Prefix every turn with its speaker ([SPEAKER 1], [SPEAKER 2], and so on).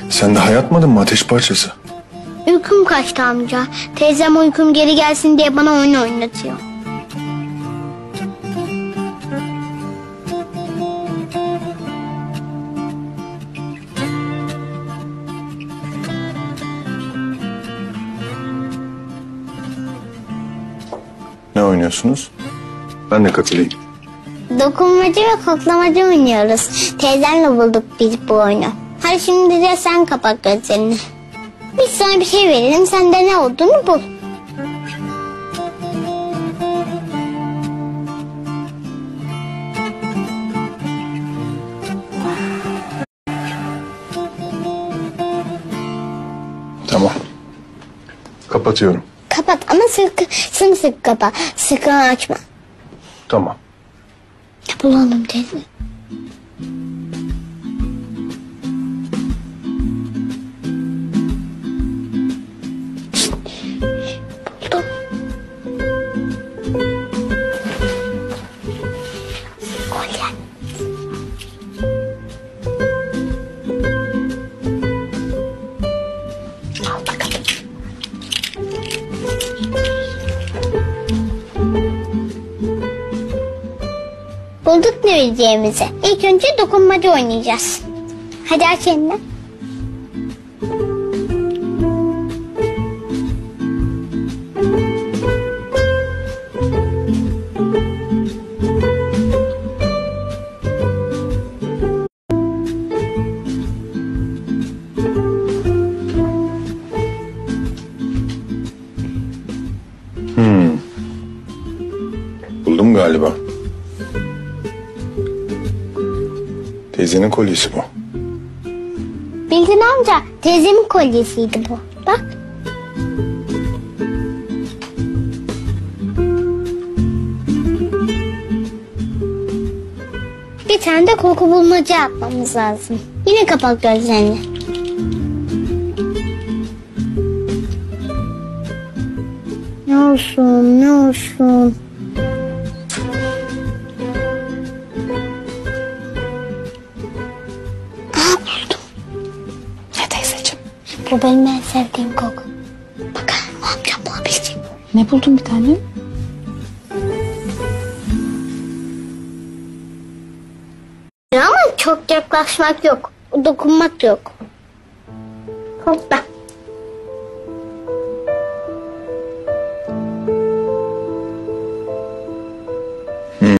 [SPEAKER 1] Sen daha yatmadın mı ateş parçası?
[SPEAKER 2] Uykum kaçtı amca. Teyzem uykum geri gelsin diye bana oyun oynatıyor.
[SPEAKER 1] Ne oynuyorsunuz? Ben de katılayım.
[SPEAKER 2] Dokunmaca ve koklamacı oynuyoruz. Teyzemle bulduk biz bu oyunu. Hadi şimdi de sen kapat gözlerini. Biz sana bir şey verelim, sen de ne olduğunu bul.
[SPEAKER 1] Tamam. Kapatıyorum.
[SPEAKER 2] Kapat ama sımsıkı kapa. Sakın açma.
[SPEAKER 1] Tamam.
[SPEAKER 2] Bulalım teyze. Buldum. Kolye. Al bakalım. Bulduk ne vereceğimizi. İlk önce dokunmaca oynayacağız. Hadi aç elini.
[SPEAKER 1] Buldum galiba. Teyzenin kolyesi bu.
[SPEAKER 2] Bildin amca, teyzemin kolyesiydi bu. Bak. Bir tane de koku bulmaca yapmamız lazım. Yine kapat gözlerini. Ne olsun, ne olsun. Bu benim en sevdiğim koku. Bakalım amcam bulabilecek mi?
[SPEAKER 3] Ne buldun bir tane?
[SPEAKER 2] Ama çok yaklaşmak yok. Dokunmak yok. Hoppa.